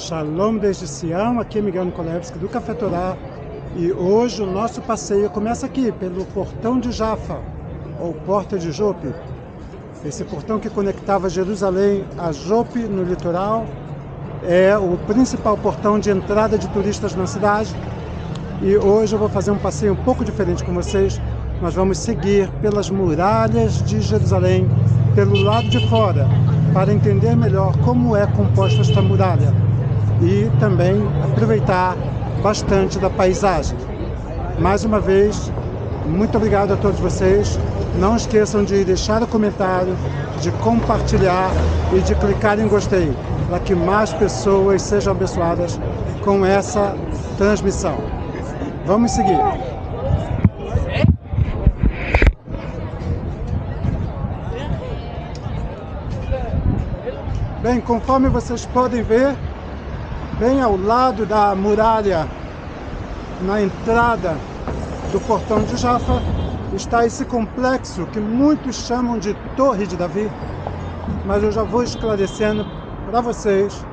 Shalom desde Sião, aqui é Miguel Nikolevski do Café Torá, e hoje o nosso passeio começa aqui pelo portão de Jaffa, ou porta de Jope. Esse portão que conectava Jerusalém a Jope no litoral é o principal portão de entrada de turistas na cidade. E hoje eu vou fazer um passeio um pouco diferente com vocês. Nós vamos seguir pelas muralhas de Jerusalém, pelo lado de fora, para entender melhor como é composta esta muralha e também aproveitar bastante da paisagem. Mais uma vez, muito obrigado a todos vocês. Não esqueçam de deixar o comentário, de compartilhar e de clicar em gostei, para que mais pessoas sejam abençoadas com essa transmissão. Vamos seguir. Bem, conforme vocês podem ver, bem ao lado da muralha, na entrada do portão de Jaffa, está esse complexo que muitos chamam de Torre de Davi, mas eu já vou esclarecendo para vocês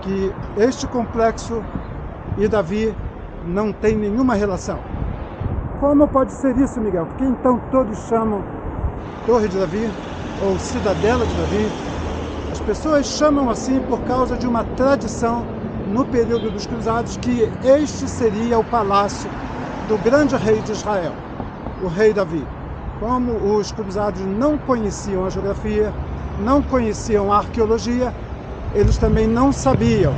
que este complexo e Davi não tem nenhuma relação. Como pode ser isso, Miguel? Por que então todos chamam Torre de Davi ou Cidadela de Davi? As pessoas chamam assim por causa de uma tradição no período dos Cruzados que este seria o palácio do grande rei de Israel, o rei Davi. Como os Cruzados não conheciam a geografia, não conheciam a arqueologia, eles também não sabiam.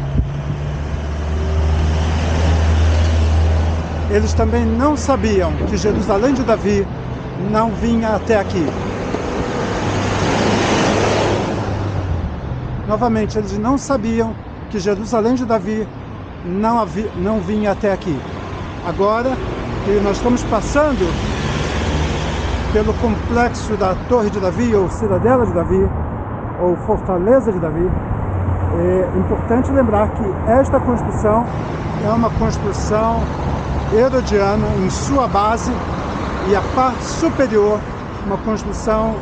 Eles também não sabiam que Jerusalém de Davi não vinha até aqui. Novamente, eles não sabiam que Jerusalém de Davi não vinha até aqui. Agora que nós estamos passando pelo complexo da Torre de Davi, ou Cidadela de Davi, ou Fortaleza de Davi, é importante lembrar que esta construção é uma construção herodiana em sua base e a parte superior, uma construção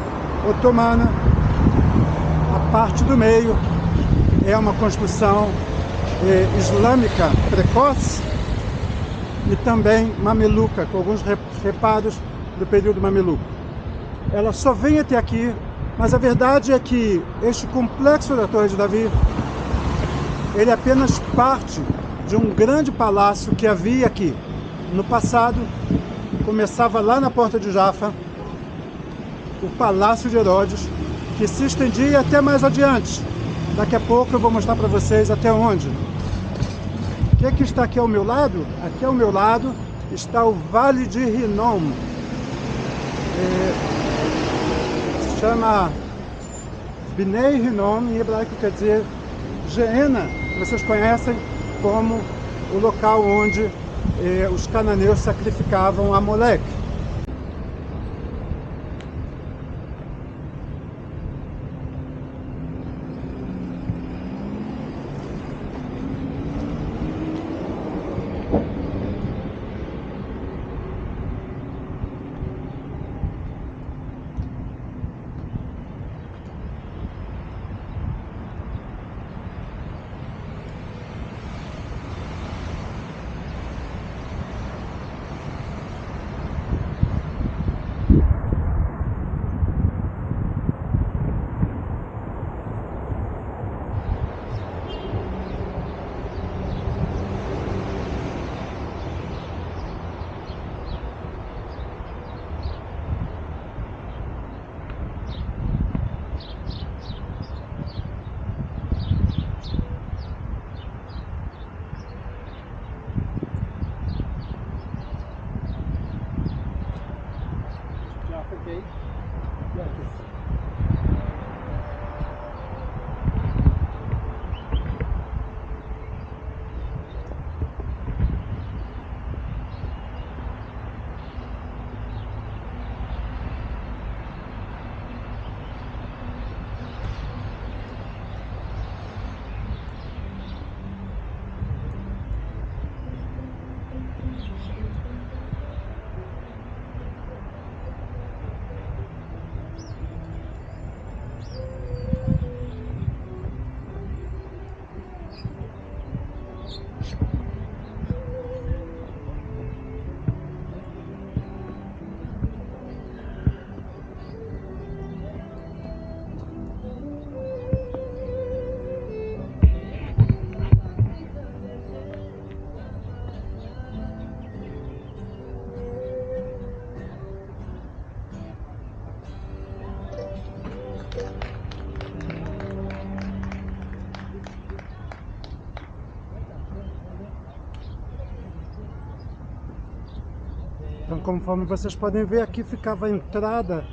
otomana. A parte do meio é uma construção islâmica precoce e também mameluca, com alguns reparos do período mameluco. Ela só vem até aqui, mas a verdade é que este complexo da Torre de Davi, ele é apenas parte de um grande palácio que havia aqui. No passado, começava lá na porta de Jaffa, o Palácio de Herodes, que se estendia até mais adiante. Daqui a pouco eu vou mostrar para vocês até onde. O que está aqui ao meu lado? Aqui ao meu lado está o Vale de Hinnom. Se chama Bnei Hinnom, em hebraico quer dizer Geena, que vocês conhecem como o local onde os cananeus sacrificavam a Moleque. Então, conforme vocês podem ver, aqui ficava a entrada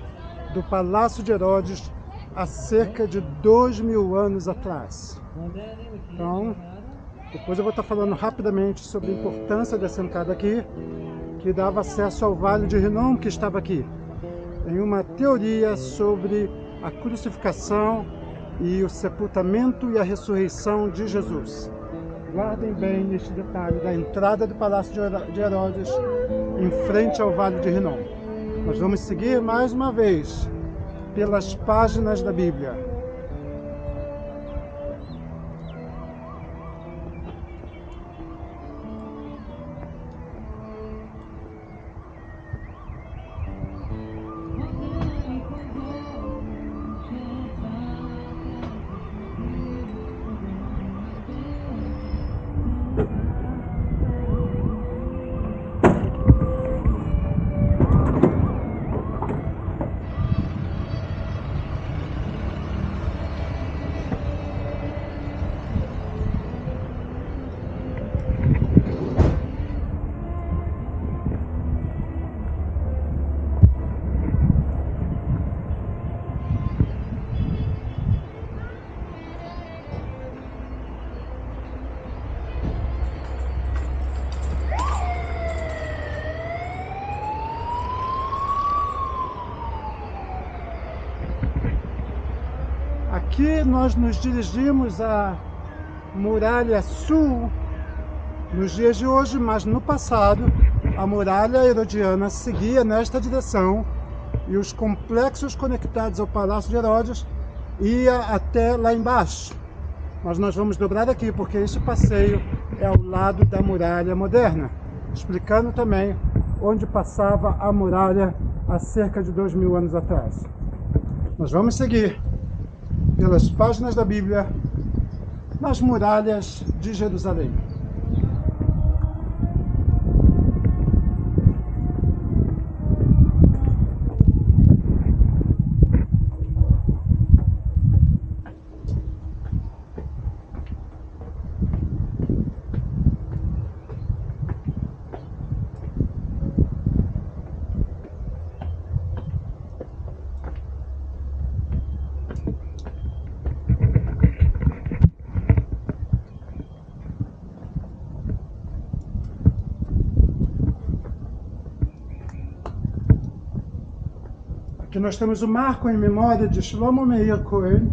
do Palácio de Herodes há cerca de 2000 anos atrás. Então, depois eu vou estar falando rapidamente sobre a importância dessa entrada aqui, que dava acesso ao Vale de Rinom, que estava aqui. Tem uma teoria sobre a crucificação e o sepultamento e a ressurreição de Jesus. Guardem bem este detalhe da entrada do Palácio de Herodes em frente ao Vale de Rinom. Nós vamos seguir mais uma vez pelas páginas da Bíblia. Aqui nós nos dirigimos à Muralha Sul nos dias de hoje, mas no passado a muralha herodiana seguia nesta direção e os complexos conectados ao Palácio de Herodes ia até lá embaixo. Mas nós vamos dobrar aqui porque este passeio é ao lado da muralha moderna, explicando também onde passava a muralha há cerca de 2000 anos atrás. Nós vamos seguir pelas páginas da Bíblia nas muralhas de Jerusalém. Aqui nós temos o marco em memória de Shlomo Meir Cohen,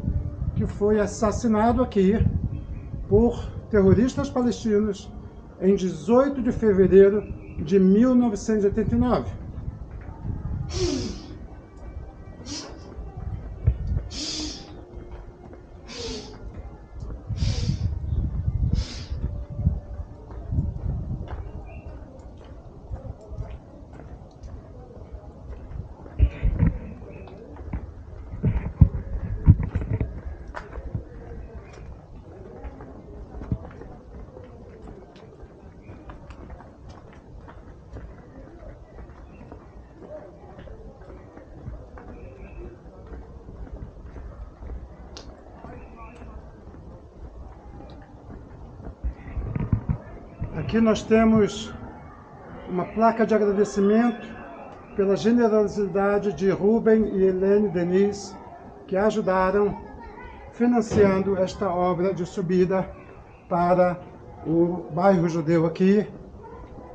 que foi assassinado aqui por terroristas palestinos em 18 de fevereiro de 1989. Aqui nós temos uma placa de agradecimento pela generosidade de Ruben e Helene Denis, que ajudaram financiando esta obra de subida para o bairro judeu aqui,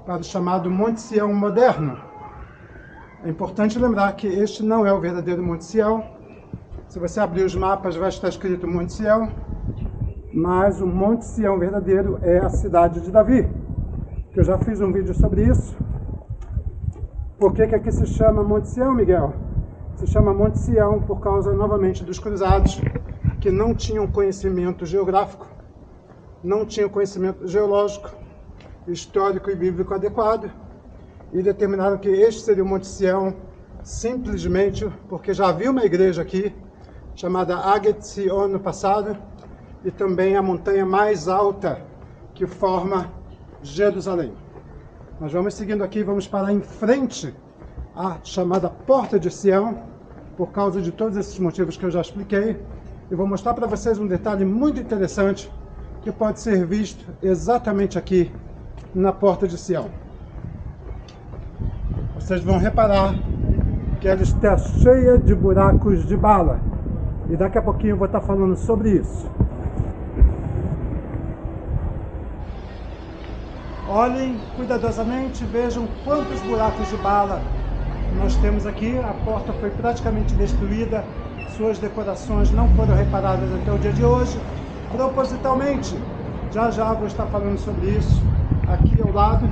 para o chamado Monte Sião moderno. É importante lembrar que este não é o verdadeiro Monte Sião. Se você abrir os mapas vai estar escrito Monte Sião, mas o Monte Sião verdadeiro é a cidade de Davi, que eu já fiz um vídeo sobre isso. Por que aqui se chama Monte Sião, Miguel? Se chama Monte Sião por causa, novamente, dos cruzados, que não tinham conhecimento geográfico, não tinham conhecimento geológico, histórico e bíblico adequado, e determinaram que este seria o Monte Sião, simplesmente porque já havia uma igreja aqui, chamada Aget Sion no passado, e também a montanha mais alta que forma Jerusalém. Nós vamos seguindo aqui, vamos parar em frente à chamada Porta de Sião, por causa de todos esses motivos que eu já expliquei, e vou mostrar para vocês um detalhe muito interessante que pode ser visto exatamente aqui na Porta de Sião. vocês vão reparar que ela está cheia de buracos de bala. E daqui a pouquinho eu vou estar falando sobre isso. Olhem cuidadosamente, vejam quantos buracos de bala nós temos aqui. A porta foi praticamente destruída, suas decorações não foram reparadas até o dia de hoje, propositalmente. Já já vou estar falando sobre isso aqui ao lado,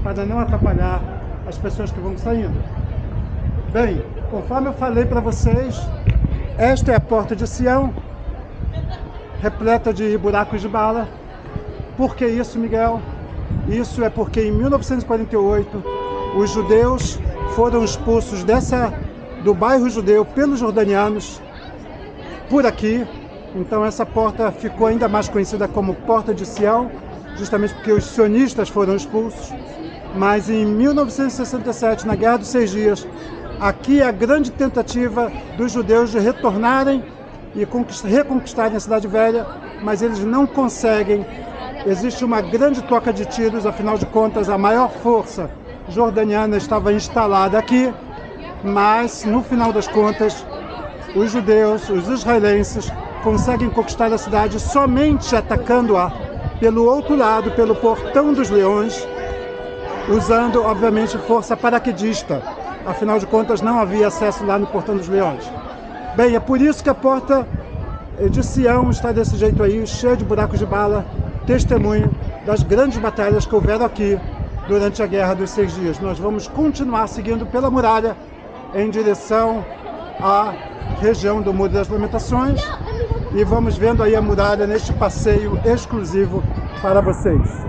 para não atrapalhar as pessoas que vão saindo. Bem, conforme eu falei para vocês, esta é a porta de Sião, repleta de buracos de bala. Por que isso, Miguel? Isso é porque em 1948 os judeus foram expulsos do bairro judeu pelos jordanianos por aqui. Então essa porta ficou ainda mais conhecida como Porta de Sião, justamente porque os sionistas foram expulsos. Mas em 1967, na Guerra dos 6 Dias, aqui é a grande tentativa dos judeus de retornarem e reconquistarem a Cidade Velha, mas eles não conseguem. Existe uma grande troca de tiros, afinal de contas a maior força jordaniana estava instalada aqui, mas no final das contas os judeus, os israelenses, conseguem conquistar a cidade somente atacando-a pelo outro lado, pelo Portão dos Leões, usando obviamente força paraquedista. Afinal de contas não havia acesso lá no Portão dos Leões. Bem, é por isso que a porta de Sião está desse jeito aí, cheia de buracos de bala, testemunho das grandes batalhas que houveram aqui durante a Guerra dos 6 Dias. Nós vamos continuar seguindo pela muralha em direção à região do Muro das Lamentações e vamos vendo aí a muralha neste passeio exclusivo para vocês.